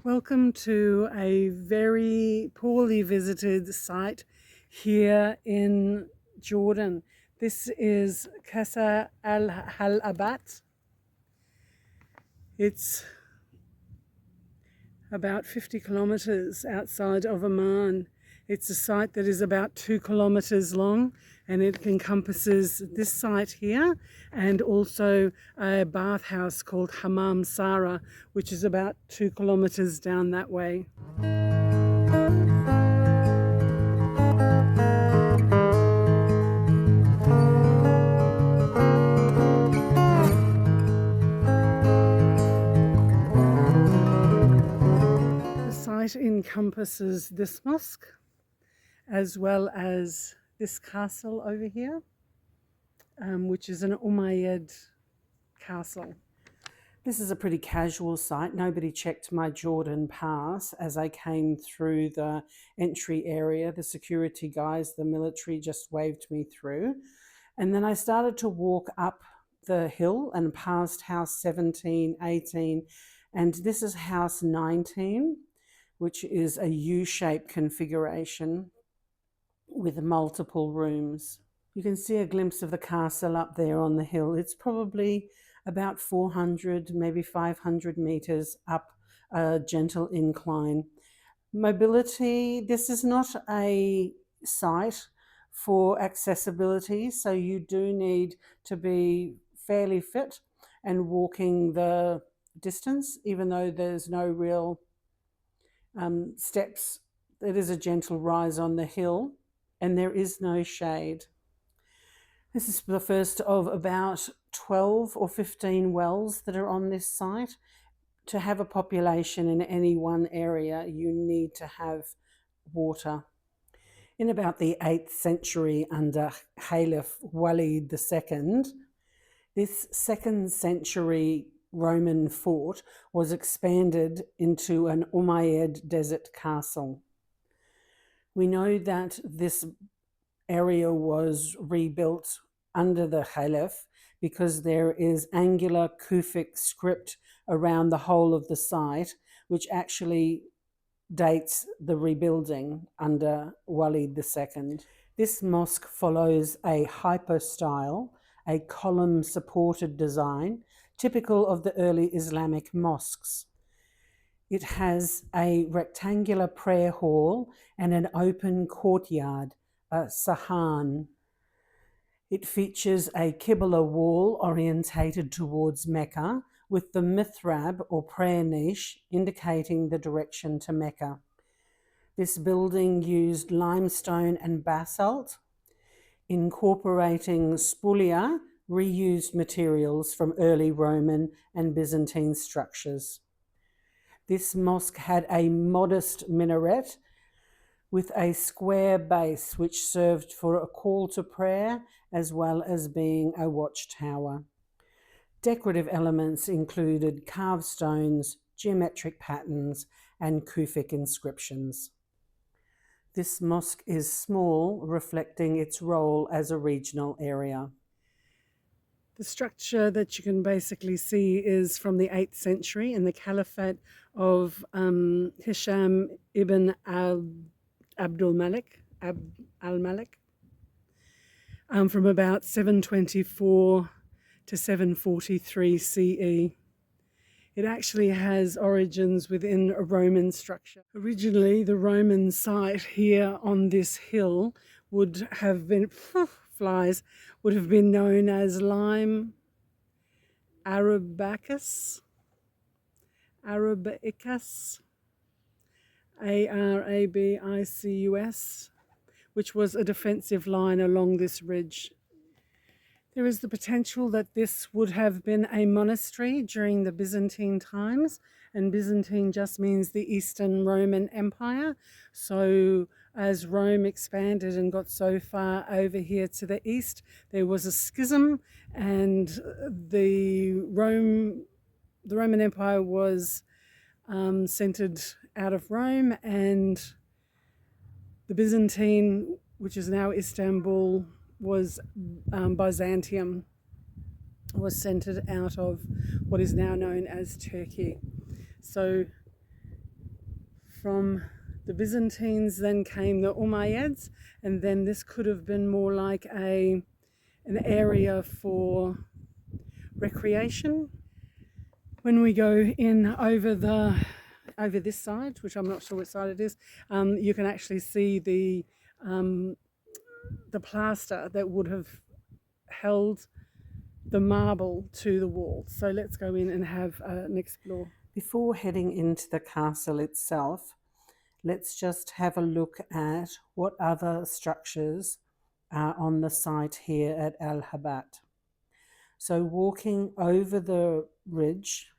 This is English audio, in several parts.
Welcome to a very poorly visited site here in Jordan. This is Qasr Al Hallabat. It's about 50 kilometers outside of Amman. It's a site that is about 2 kilometers long, and it encompasses this site here and also a bathhouse called Hammam, which is about 2 kilometers down that way. The site encompasses this mosque as well as this castle over here, which is an Umayyad castle. This is a pretty casual site. Nobody checked my Jordan pass as I came through the entry area. The security guys, the military, just waved me through. And then I started to walk up the hill and past house 17, 18, and this is house 19, which is a U-shaped configuration with multiple rooms. You can see a glimpse of the castle up there on the hill. It's probably about 400, maybe 500 meters up a gentle incline. Mobility, this is not a site for accessibility, so you do need to be fairly fit and walking the distance, even though there's no real steps. It is a gentle rise on the hill and there is no shade. This is the first of about 12 or 15 wells that are on this site. To have a population in any one area, you need to have water. In about the 8th century under Caliph Walid II, this 2nd century Roman fort was expanded into an Umayyad desert castle. We know that this area was rebuilt under the Caliph because there is angular Kufic script around the whole of the site, which actually dates the rebuilding under Walid II. This mosque follows a hypostyle, a column-supported design, typical of the early Islamic mosques. It has a rectangular prayer hall and an open courtyard, a sahan. It features a Qibla wall orientated towards Mecca with the mithrab or prayer niche indicating the direction to Mecca. This building used limestone and basalt, incorporating spulia, reused materials from early Roman and Byzantine structures. This mosque had a modest minaret with a square base which served for a call to prayer as well as being a watchtower. Decorative elements included carved stones, geometric patterns, and Kufic inscriptions. This mosque is small, reflecting its role as a regional area. The structure that you can basically see is from the 8th century in the Caliphate of Hisham ibn Abdul Malik, al-Malik, from about 724 to 743 CE. It actually has origins within a Roman structure. Originally, the Roman site here on this hill would have been, would have been known as Lime Arabicus, Arabicus, which was a defensive line along this ridge. There is the potential that this would have been a monastery during the Byzantine times, and Byzantine just means the Eastern Roman Empire. So as Rome expanded and got so far over here to the east, there was a schism, and the Roman Empire was centered out of Rome, and the Byzantine, which is now Istanbul, was Byzantium, was centered out of what is now known as Turkey. So From the Byzantines then came the Umayyads, and then this could have been more like an area for recreation. When we go in over this side, which I'm not sure which side it is, you can actually see the plaster that would have held the marble to the wall. So let's go in and have an explore. Before heading into the castle itself, let's just have a look at what other structures are on the site here at Al Hallabat. So walking over the ridge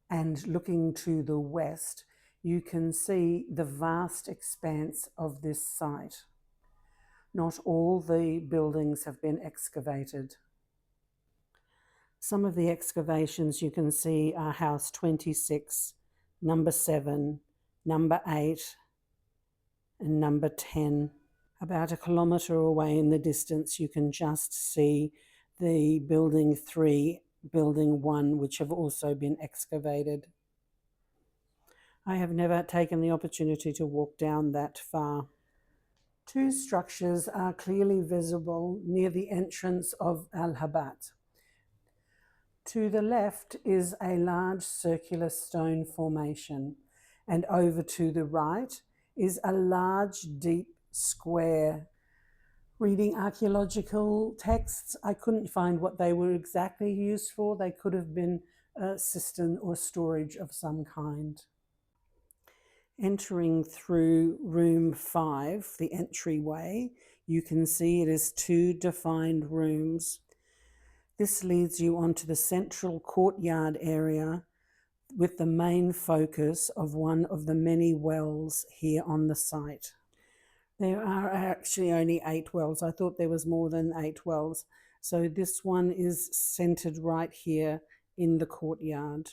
and looking to the west, you can see the vast expanse of this site. Not all the buildings have been excavated. Some of the excavations you can see are house 26, number 7, number 8, and number 10. About a kilometre away in the distance, you can just see the building 3, building 1, which have also been excavated. I have never taken the opportunity to walk down that far. Two structures are clearly visible near the entrance of Al Hallabat. To the left is a large circular stone formation, and over to the right is a large, deep square. Reading archaeological texts, I couldn't find what they were exactly used for. They could have been a cistern or storage of some kind. Entering through room 5, the entryway, you can see it is 2 defined rooms. This leads you onto the central courtyard area with the main focus of one of the many wells here on the site. There are actually only 8 wells. I thought there was more than 8 wells. So this one is centered right here in the courtyard.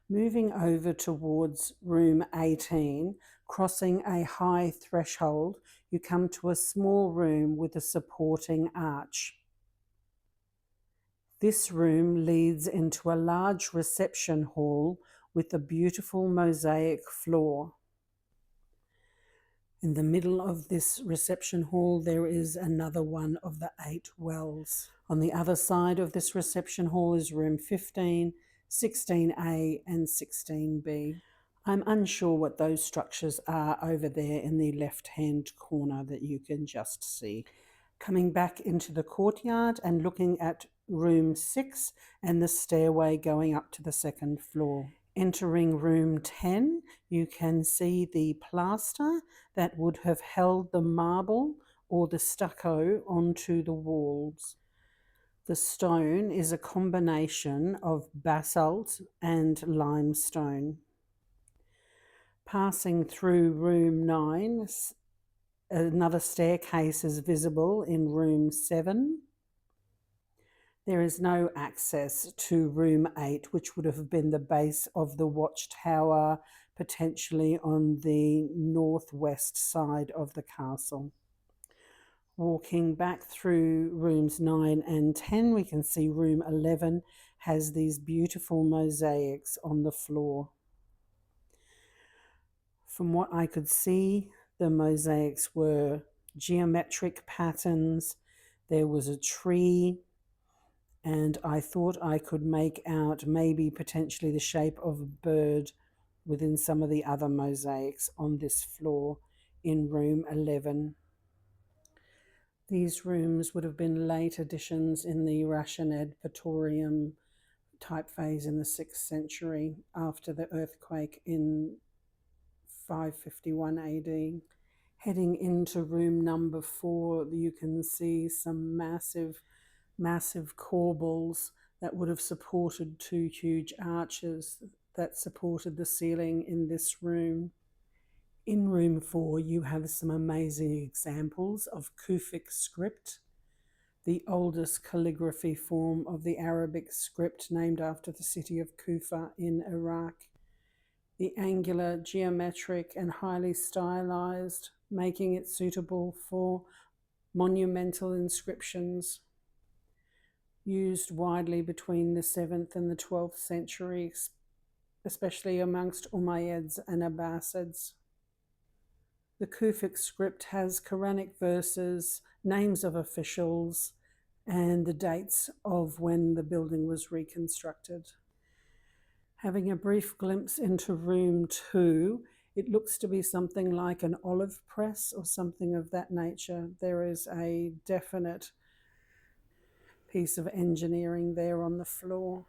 Moving over towards room 18, crossing a high threshold, you come to a small room with a supporting arch. This room leads into a large reception hall with a beautiful mosaic floor. In the middle of this reception hall, there is another one of the 8 wells. On the other side of this reception hall is room 15, 16A and 16B. I'm unsure what those structures are over there in the left-hand corner that you can just see. Coming back into the courtyard and looking at room 6 and the stairway going up to the 2nd floor. Entering room 10, you can see the plaster that would have held the marble or the stucco onto the walls. The stone is a combination of basalt and limestone. Passing through room 9, another staircase is visible in room 7. There is no access to room 8, which would have been the base of the watchtower, potentially on the northwest side of the castle. Walking back through rooms 9 and 10, we can see room 11 has these beautiful mosaics on the floor. From what I could see, the mosaics were geometric patterns. There was a tree, and I thought I could make out maybe potentially the shape of a bird within some of the other mosaics on this floor in room 11. These rooms would have been late additions in the Rashaned Praetorium typeface in the 6th century after the earthquake in 551 AD. Heading into room number 4, you can see some massive corbels that would have supported 2 huge arches that supported the ceiling in this room. In room 4, you have some amazing examples of Kufic script, the oldest calligraphy form of the Arabic script named after the city of Kufa in Iraq. The angular, geometric and highly stylized, making it suitable for monumental inscriptions. Used widely between the 7th and the 12th centuries, especially amongst Umayyads and Abbasids. The Kufic script has Quranic verses, names of officials, and the dates of when the building was reconstructed. Having a brief glimpse into room 2, it looks to be something like an olive press or something of that nature. There is a definite piece of engineering there on the floor.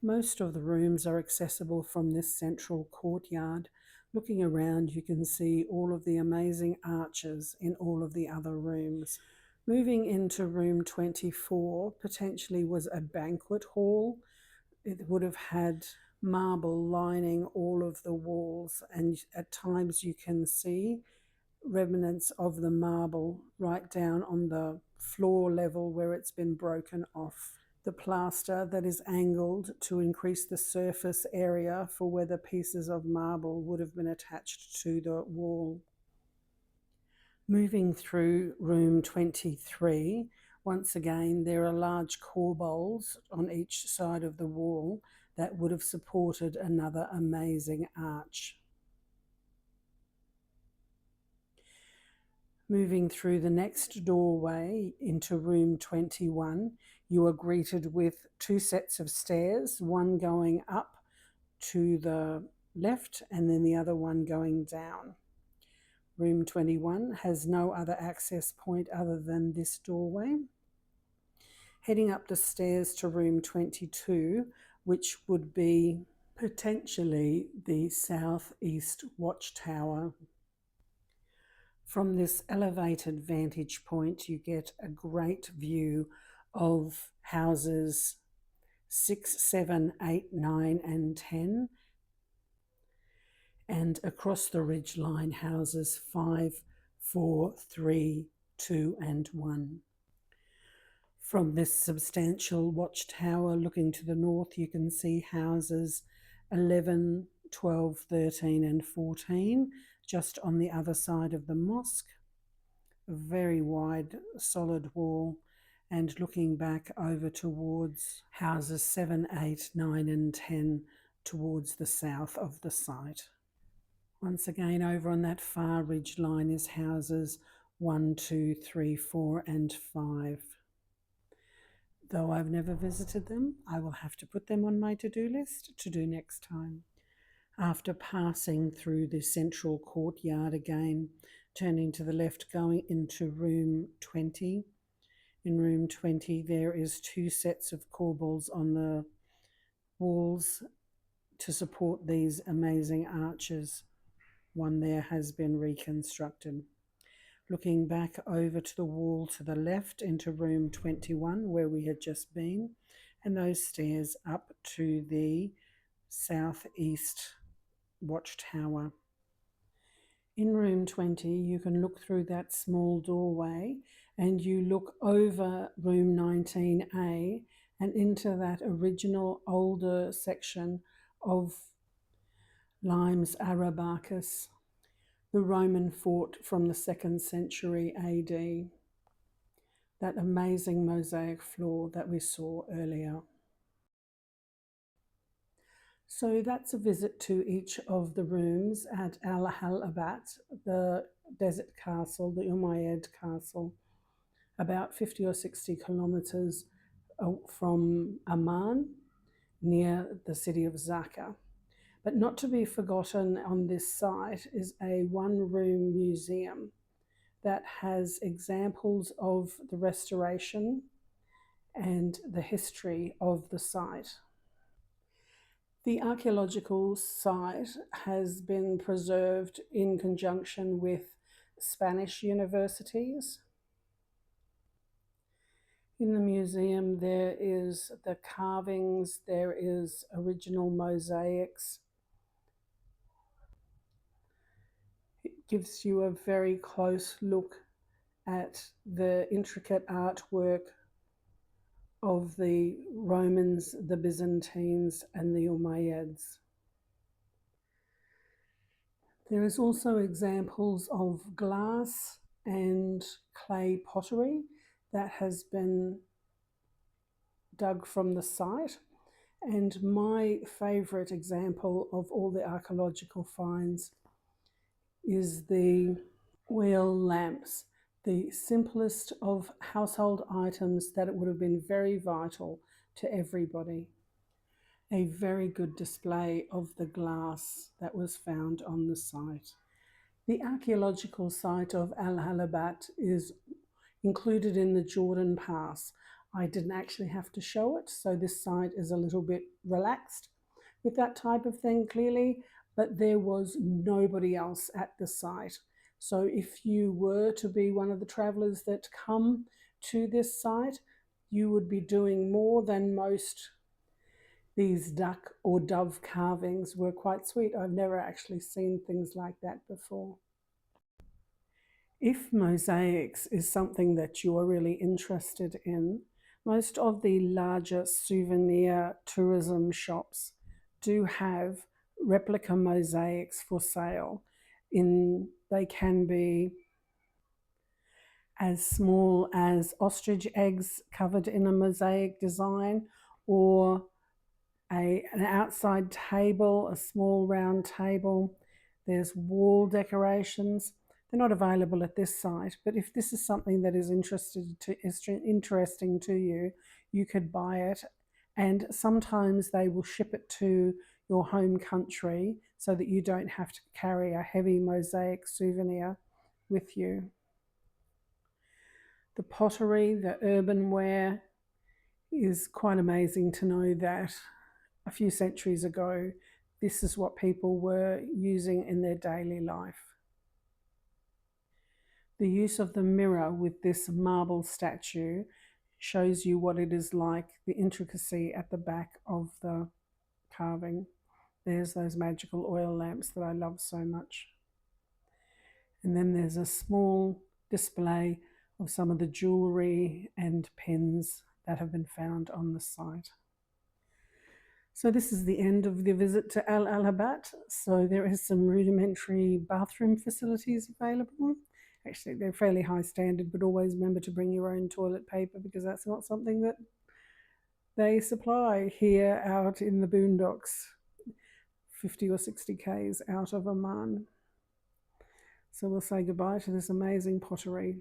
Most of the rooms are accessible from this central courtyard. Looking around, you can see all of the amazing arches in all of the other rooms. Moving into room 24 potentially was a banquet hall. It would have had marble lining all of the walls, and at times you can see remnants of the marble right down on the floor level where it's been broken off. The plaster that is angled to increase the surface area for where the pieces of marble would have been attached to the wall. Moving through room 23, once again there are large corbels on each side of the wall that would have supported another amazing arch. Moving through the next doorway into room 21, you are greeted with 2 sets of stairs, one going up to the left and then the other one going down. Room 21 has no other access point other than this doorway. Heading up the stairs to room 22, which would be potentially the southeast watchtower. From this elevated vantage point, you get a great view of houses 6, 7, 8, 9, and 10, and across the ridgeline houses 5, 4, 3, 2, and 1. From this substantial watchtower looking to the north, you can see houses 11, 12, 13, and 14, just on the other side of the mosque. A very wide, solid wall, and looking back over towards houses 7, 8, 9, and 10 towards the south of the site. Once again, over on that far ridge line is houses 1, 2, 3, 4, and 5. Though I've never visited them, I will have to put them on my to-do list to do next time. After passing through the central courtyard again, turning to the left, going into room 20. In room 20, there is 2 sets of corbels on the walls to support these amazing arches. One there has been reconstructed. Looking back over to the wall to the left into room 21, where we had just been, and those stairs up to the southeast watchtower. In room 20, you can look through that small doorway and you look over room 19A and into that original older section of Limes Arabacus, the Roman fort from the 2nd century AD. That amazing mosaic floor that we saw earlier. So that's a visit to each of the rooms at Al Hallabat, the desert castle, the Umayyad castle, about 50 or 60 kilometers from Amman, near the city of Zaka. But not to be forgotten on this site is a 1-room museum that has examples of the restoration and the history of the site. The archaeological site has been preserved in conjunction with Spanish universities. In the museum there is the carvings, there is original mosaics. It gives you a very close look at the intricate artwork of the Romans, the Byzantines, and the Umayyads. There is also examples of glass and clay pottery that has been dug from the site, And my favourite example of all the archaeological finds is the oil lamps, the simplest of household items that it would have been very vital to everybody. A very good display of the glass that was found on the site. The archaeological site of Al Hallabat is included in the Jordan Pass. I didn't actually have to show it, so this site is a little bit relaxed with that type of thing, clearly, but there was nobody else at the site. So if you were to be one of the travellers that come to this site, you would be doing more than most. These duck or dove carvings were quite sweet. I've never actually seen things like that before. If mosaics is something that you're really interested in, most of the larger souvenir tourism shops do have replica mosaics for sale. They can be as small as ostrich eggs covered in a mosaic design, or an outside table, a small round table. There's wall decorations. They're not available at this site, but if this is something that is interesting to you, you could buy it, and sometimes they will ship it to your home country so that you don't have to carry a heavy mosaic souvenir with you. The pottery, the earthenware, is quite amazing to know that a few centuries ago, this is what people were using in their daily life. The use of the mirror with this marble statue shows you what it is like, the intricacy at the back of the carving. There's those magical oil lamps that I love so much. And then there's a small display of some of the jewellery and pens that have been found on the site. So this is the end of the visit to Al Hallabat. So there is some rudimentary bathroom facilities available. Actually, they're fairly high standard, but always remember to bring your own toilet paper, because that's not something that they supply here out in the boondocks, 50 or 60 k's out of Amman. So we'll say goodbye to this amazing pottery.